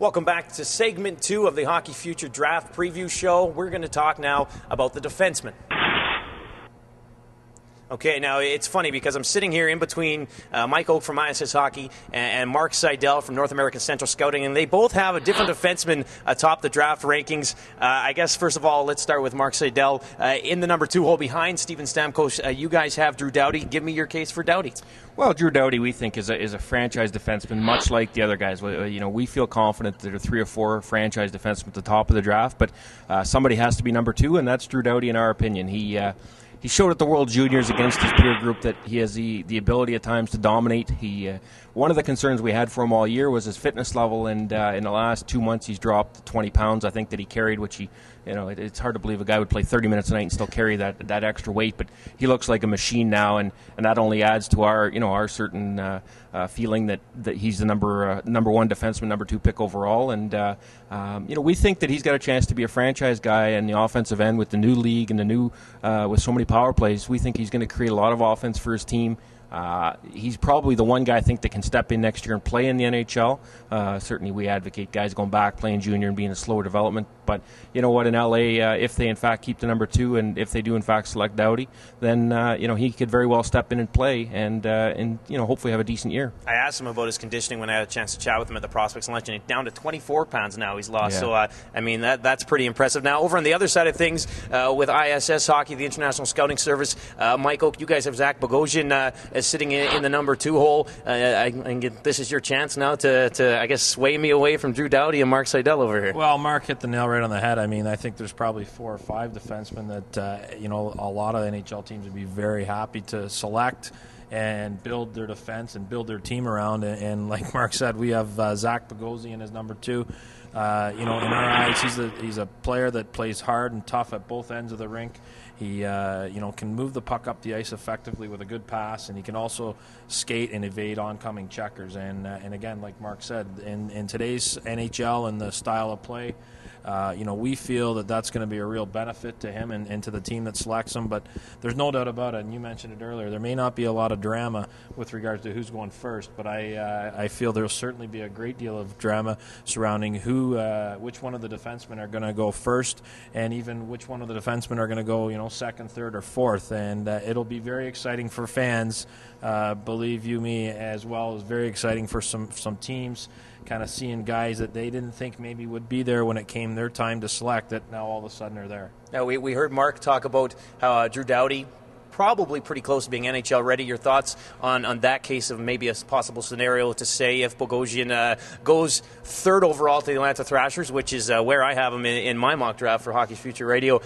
Welcome back to segment 2 of the Hockey Future Draft Preview Show. We're going to talk now about the defensemen. Okay, now it's funny because I'm sitting here in between Mike Oak from ISS Hockey and Mark Seidel from North American Central Scouting, and they both have a different defenseman atop the draft rankings. I guess, first of all, let's start with Mark Seidel. In the number 2 hole behind Steven Stamkos, you guys have Drew Doughty. Give me your case for Doughty. Well, Drew Doughty, we think, is a franchise defenseman, much like the other guys. We feel confident that there are 3 or 4 franchise defensemen at the top of the draft, but somebody has to be number 2, and that's Drew Doughty in our opinion. He showed at the World Juniors against his peer group that he has the ability at times to dominate. One of the concerns we had for him all year was his fitness level, and in the last 2 months he's dropped 20 pounds, I think, that he carried, which it's hard to believe a guy would play 30 minutes a night and still carry that extra weight, but he looks like a machine now, and that only adds to our certain feeling that he's the number 1 defenseman, number 2 pick overall, and we think that he's got a chance to be a franchise guy in the offensive end with the new league and the new with so many power plays. We think he's going to create a lot of offense for his team. He's probably the one guy I think that can step in next year and play in the NHL. Certainly we advocate guys going back, playing junior and being a slower development. But you know what, in LA, if they in fact keep the number 2 and if they do in fact select Doughty, then he could very well step in and play and hopefully have a decent year. I asked him about his conditioning when I had a chance to chat with him at the Prospects Lunch, and he's down to 24 pounds now he's lost. Yeah. So, that's pretty impressive. Now, over on the other side of things, with ISS Hockey, the International Scouting Service, Mike Oak, you guys have Zach Bogosian sitting in the number 2 hole. This is your chance now to I guess, sway me away from Drew Doughty and Mark Seidel over here. Well, Mark hit the nail right on the head. I think there's probably 4 or 5 defensemen that, a lot of NHL teams would be very happy to select and build their defense and build their team around. And like Mark said, we have Zach Bogosian as number 2. In our eyes, he's a player that plays hard and tough at both ends of the rink. He can move the puck up the ice effectively with a good pass, and he can also skate and evade oncoming checkers. And again, like Mark said, in today's NHL and the style of play, we feel that that's going to be a real benefit to him and to the team that selects him. But there's no doubt about it, and you mentioned it earlier, there may not be a lot of drama with regards to who's going first, but I feel there will certainly be a great deal of drama surrounding which one of the defensemen are going to go first, and even which one of the defensemen are going to go, second, third, or fourth. And it'll be very exciting for fans, believe you me, as well as very exciting for some teams, kind of seeing guys that they didn't think maybe would be there when it came their time to select that now all of a sudden are there. Now, we heard Mark talk about how Drew Doughty probably pretty close to being NHL ready. Your thoughts on that case of maybe a possible scenario to say if Bogosian goes 3rd overall to the Atlanta Thrashers, which is where I have him in my mock draft for Hockey's Future Radio.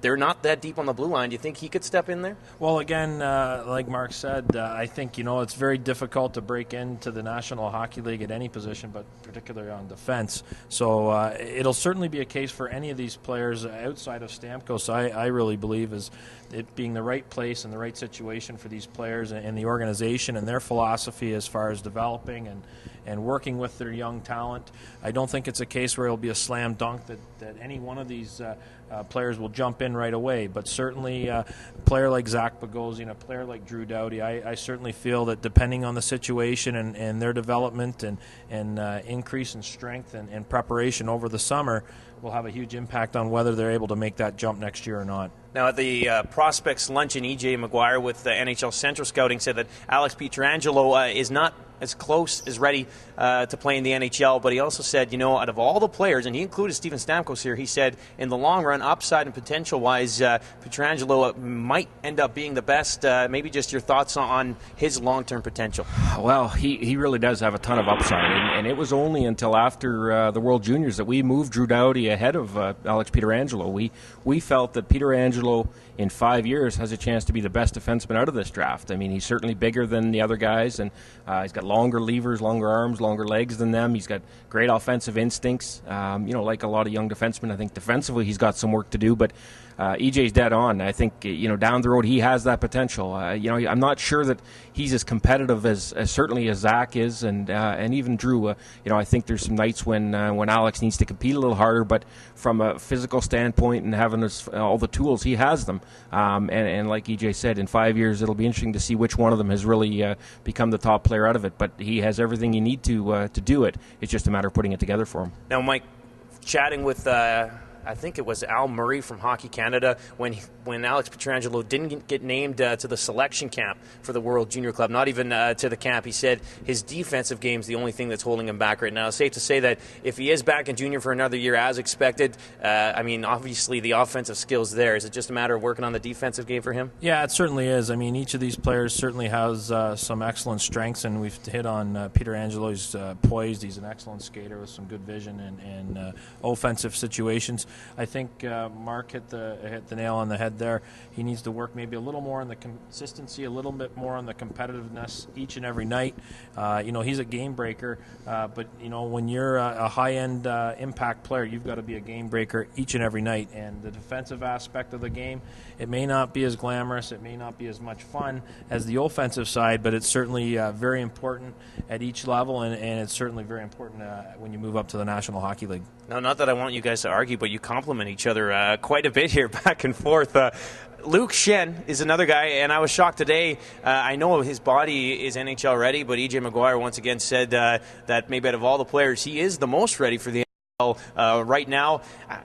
They're not that deep on the blue line. Do you think he could step in there? Well, again, like Mark said, I think, it's very difficult to break into the National Hockey League at any position, but particularly on defense. So it'll certainly be a case for any of these players outside of Stamkos, I really believe, is it being the right place and the right situation for these players and the organization and their philosophy as far as developing and working with their young talent. I don't think it's a case where it'll be a slam dunk that any one of these players will jump in right away, but certainly a player like Zach Bogosian, a player like Drew Doughty, I certainly feel that depending on the situation and their development and increase in strength and preparation over the summer will have a huge impact on whether they're able to make that jump next year or not. Now, at the Prospects Luncheon, E.J. McGuire with NHL Central Scouting said that Alex Pietrangelo is not as close as ready to play in the NHL, but he also said, out of all the players, and he included Steven Stamkos here, he said in the long run, upside and potential-wise, Pietrangelo might end up being the best. Maybe just your thoughts on his long-term potential. Well, he really does have a ton of upside, and it was only until after the World Juniors that we moved Drew Doughty ahead of Alex Pietrangelo. We felt that Pietrangelo in 5 years has a chance to be the best defenseman out of this draft. He's certainly bigger than the other guys, and he's got longer levers, longer arms, longer legs than them. He's got great offensive instincts. Like a lot of young defensemen, I think defensively he's got some work to do, but EJ's dead on. I think, down the road he has that potential. I'm not sure that he's as competitive as certainly as Zach is, and even Drew. I think there's some nights when Alex needs to compete a little harder, but from a physical standpoint and having all the tools, he has them. And like EJ said, in 5 years it'll be interesting to see which one of them has really become the top player out of it. but he has everything you need to do it. It's just a matter of putting it together for him. Now, Mike, chatting with I think it was Al Murray from Hockey Canada when Alex Pietrangelo didn't get named to the selection camp for the World Junior Club, not even to the camp. He said his defensive game is the only thing that's holding him back right now. It's safe to say that if he is back in junior for another year as expected, I mean, obviously the offensive skills there. Is it just a matter of working on the defensive game for him? Yeah, it certainly is. I mean, each of these players certainly has some excellent strengths, and we've hit on Pietrangelo. He's poised. He's an excellent skater with some good vision and offensive situations. I think Mark hit the nail on the head there. He needs to work maybe a little more on the consistency, a little bit more on the competitiveness each and every night. He's a game breaker, but when you're a high-end impact player, you've got to be a game breaker each and every night. And the defensive aspect of the game, it may not be as glamorous, it may not be as much fun as the offensive side, but it's certainly very important at each level, and it's certainly very important when you move up to the National Hockey League. Now, not that I want you guys to argue, but you compliment each other quite a bit here, back and forth. Luke Schenn is another guy, and I was shocked today. I know his body is NHL ready, but E.J. Maguire once again said that maybe out of all the players, he is the most ready for the NHL right now.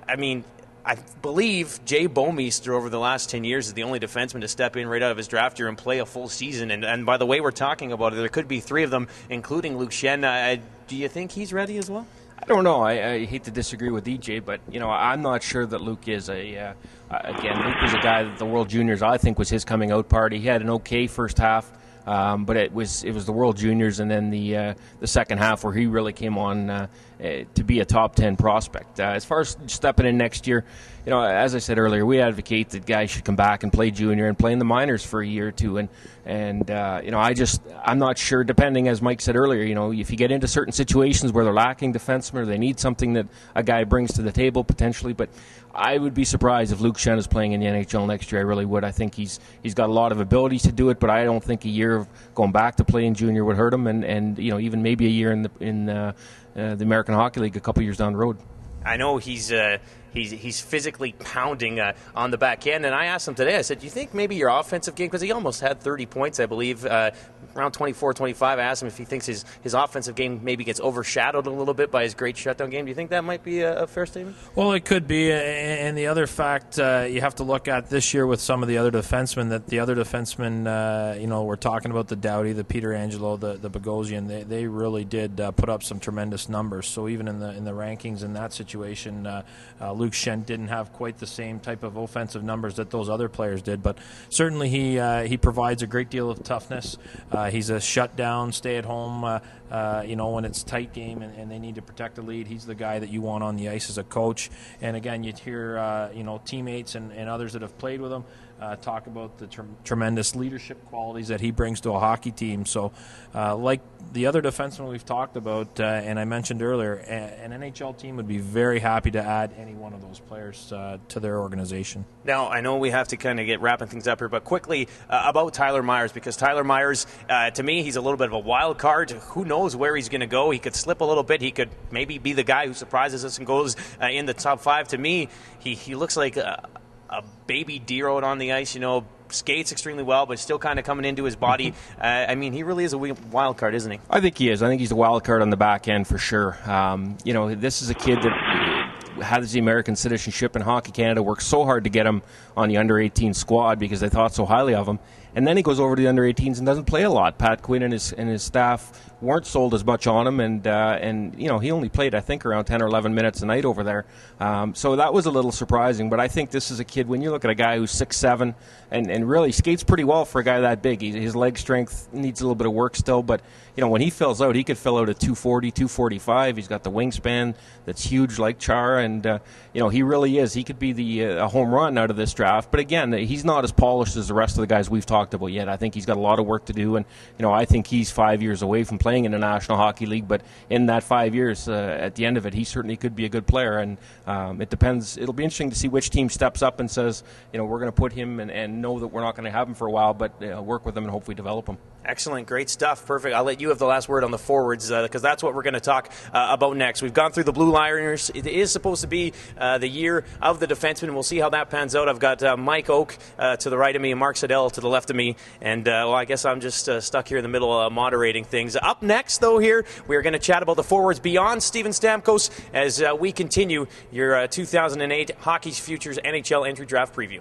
I mean, I believe Jay Bouwmeester over the last 10 years is the only defenseman to step in right out of his draft year and play a full season. And by the way we're talking about it, there could be three of them, including Luke Schenn. Do you think he's ready as well? I don't know. I hate to disagree with EJ, but I'm not sure that Luke is again, Luke was a guy that the World Juniors, I think, was his coming out party. He had an okay first half, but it was the World Juniors and then the second half where he really came on to be a top 10 prospect. As far as stepping in next year, as I said earlier, we advocate that guys should come back and play junior and play in the minors for a year or two. And I'm not sure, depending, as Mike said earlier, if you get into certain situations where they're lacking defensemen or they need something that a guy brings to the table potentially. But I would be surprised if Luke Schenn is playing in the NHL next year. I really would. I think he's got a lot of abilities to do it, but I don't think a year of going back to playing junior would hurt him. And even maybe a year in the American Hockey League a couple years down the road. I know he's physically pounding on the back end, and I asked him today, I said, do you think maybe your offensive game, because he almost had 30 points, I believe, around 24, 25, I asked him if he thinks his offensive game maybe gets overshadowed a little bit by his great shutdown game. Do you think that might be a fair statement? Well, it could be, and the other fact you have to look at this year with some of the other defensemen, we're talking about the Doughty, the Pietrangelo, the Bogosian, they really did put up some tremendous numbers. So even in the rankings in that situation, Luke Schenn didn't have quite the same type of offensive numbers that those other players did, but certainly he provides a great deal of toughness. He's a shutdown, stay at home. When it's a tight game and they need to protect the lead, he's the guy that you want on the ice as a coach. And again, you hear teammates and others that have played with him talk about the tremendous leadership qualities that he brings to a hockey team. So like the other defensemen we've talked about, and I mentioned earlier, an NHL team would be very happy to add any one of those players to their organization. Now, I know we have to kind of get wrapping things up here, but quickly about Tyler Myers, because Tyler Myers, to me, he's a little bit of a wild card. Who knows where he's going to go? He could slip a little bit. He could maybe be the guy who surprises us and goes in the top five. To me, he looks like a baby deer out on the ice, skates extremely well, but still kind of coming into his body. He really is a wild card, isn't he? I think he is. I think he's a wild card on the back end for sure. This is a kid that has the American citizenship, and Hockey Canada worked so hard to get him on the under-18 squad because they thought so highly of him. And then he goes over to the under-18s and doesn't play a lot. Pat Quinn and his staff weren't sold as much on him, and he only played, I think, around 10 or 11 minutes a night over there. So that was a little surprising. But I think this is a kid, when you look at a guy who's 6'7", and really skates pretty well for a guy that big. His leg strength needs a little bit of work still, but when he fills out, he could fill out at 240, 245. He's got the wingspan that's huge like Chara, and he really is. He could be a home run out of this draft. But again, he's not as polished as the rest of the guys we've talked about yet. I think he's got a lot of work to do, and I think he's 5 years away from playing in the National Hockey League. But in that 5 years, at the end of it, he certainly could be a good player. And it depends. It'll be interesting to see which team steps up and says, we're going to put him and know that we're not going to have him for a while, but work with him and hopefully develop him. Excellent, great stuff, perfect. I'll let you have the last word on the forwards because that's what we're going to talk about next. We've gone through the Blue Liners. It is supposed to be the year of the defenseman. We'll see how that pans out. I've got Mike Oak to the right of me and Mark Seidel to the left of me, and well, I guess I'm just stuck here in the middle moderating things. Up next, though, here we are going to chat about the forwards beyond Steven Stamkos as we continue your 2008 Hockey's Futures NHL Entry Draft Preview.